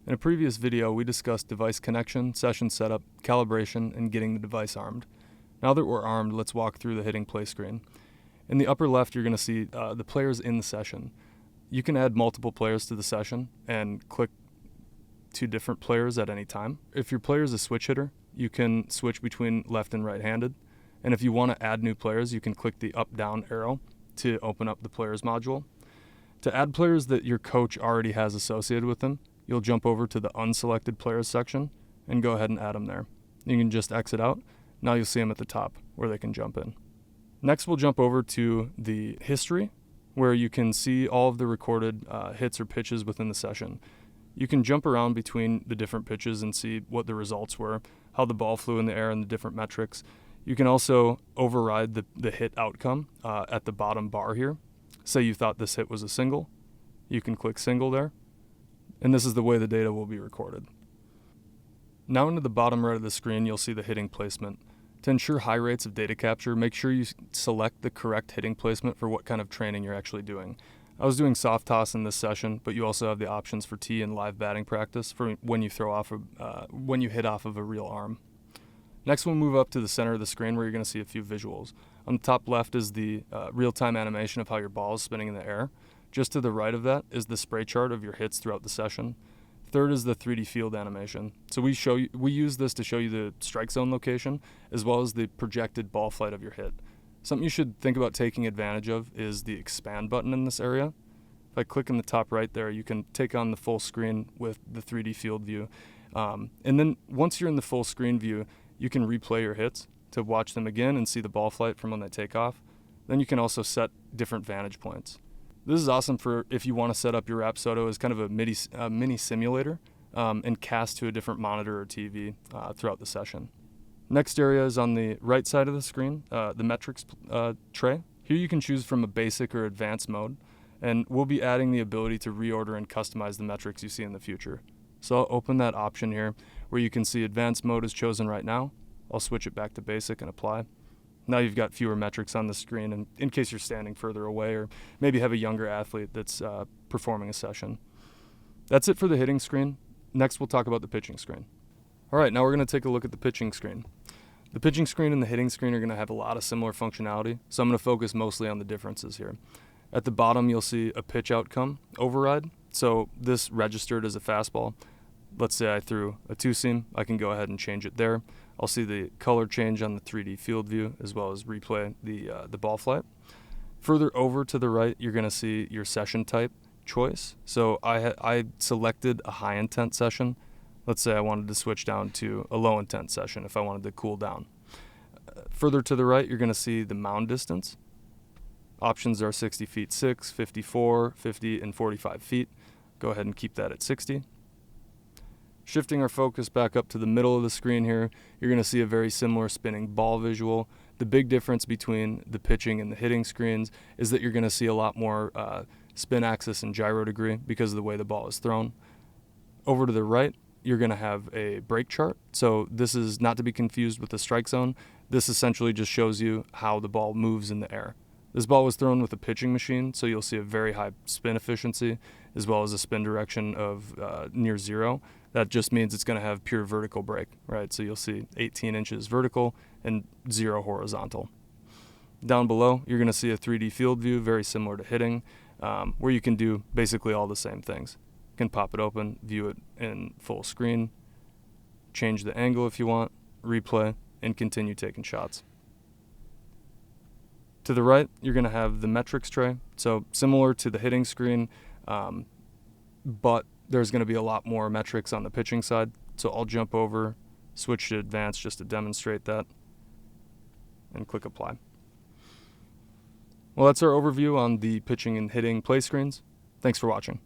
In a previous video, we discussed device connection, session setup, calibration, and getting the device armed. Now that we're armed, let's walk through the hitting play screen. In the upper left, you're going to see the players in the session. You can add multiple players to the session and click to different players at any time. If your player is a switch hitter, you can switch between left and right-handed. And if you want to add new players, you can click the up-down arrow to open up the players module. To add players that your coach already has associated with them, you'll jump over to the unselected players section and go ahead and add them there. You can just exit out. Now you'll see them at the top where they can jump in. Next, we'll jump over to the history, where you can see all of the recorded hits or pitches within the session. You can jump around between the different pitches and see what the results were, how the ball flew in the air, and the different metrics. You can also override the hit outcome at the bottom bar here. Say you thought this hit was a single, you can click single there, and this is the way the data will be recorded. Now into the bottom right of the screen, you'll see the hitting placement. To ensure high rates of data capture, make sure you select the correct hitting placement for what kind of training you're actually doing. I was doing soft toss in this session, but you also have the options for tee and live batting practice for when you when you hit off of a real arm. Next, we'll move up to the center of the screen where you're going to see a few visuals. On the top left is the real-time animation of how your ball is spinning in the air. Just to the right of that is the spray chart of your hits throughout the session. Third is the 3D field animation. So we use this to show you the strike zone location as well as the projected ball flight of your hit. Something you should think about taking advantage of is the expand button in this area. If I click in the top right there, you can take on the full screen with the 3D field view. And then once you're in the full screen view, you can replay your hits to watch them again and see the ball flight from when they take off. Then you can also set different vantage points. This is awesome for if you want to set up your Rapsodo as kind of a mini simulator and cast to a different monitor or TV throughout the session. Next area is on the right side of the screen, the metrics tray. Here you can choose from a basic or advanced mode, and we'll be adding the ability to reorder and customize the metrics you see in the future. So I'll open that option here where you can see advanced mode is chosen right now. I'll switch it back to basic and apply. Now you've got fewer metrics on the screen, and in case you're standing further away or maybe have a younger athlete that's performing a session. That's it for the hitting screen. Next, we'll talk about the pitching screen. All right, now we're going to take a look at the pitching screen. The pitching screen and the hitting screen are going to have a lot of similar functionality, so I'm going to focus mostly on the differences here. At the bottom, you'll see a pitch outcome override. So this registered as a fastball. Let's say I threw a two-seam, I can go ahead and change it there. I'll see the color change on the 3D field view as well as replay the ball flight. Further over to the right, you're going to see your session type choice. So I selected a high intent session. Let's say I wanted to switch down to a low intent session if I wanted to cool down. Further to the right, you're going to see the mound distance. Options are 60 feet 6, 54, 50, and 45 feet. Go ahead and keep that at 60. Shifting our focus back up to the middle of the screen here, you're going to see a very similar spinning ball visual. The big difference between the pitching and the hitting screens is that you're going to see a lot more spin axis and gyro degree because of the way the ball is thrown. Over to the right, you're going to have a break chart. So this is not to be confused with the strike zone. This essentially just shows you how the ball moves in the air. This ball was thrown with a pitching machine, so you'll see a very high spin efficiency as well as a spin direction of near zero. That just means it's going to have pure vertical break, right? So you'll see 18 inches vertical and 0 horizontal. Down below, you're going to see a 3D field view, very similar to hitting, where you can do basically all the same things. You can pop it open, view it in full screen, change the angle if you want, replay, and continue taking shots. To the right, you're going to have the metrics tray. So similar to the hitting screen, but there's going to be a lot more metrics on the pitching side. So I'll jump over, switch to advanced just to demonstrate that, and click apply. Well, that's our overview on the pitching and hitting play screens. Thanks for watching.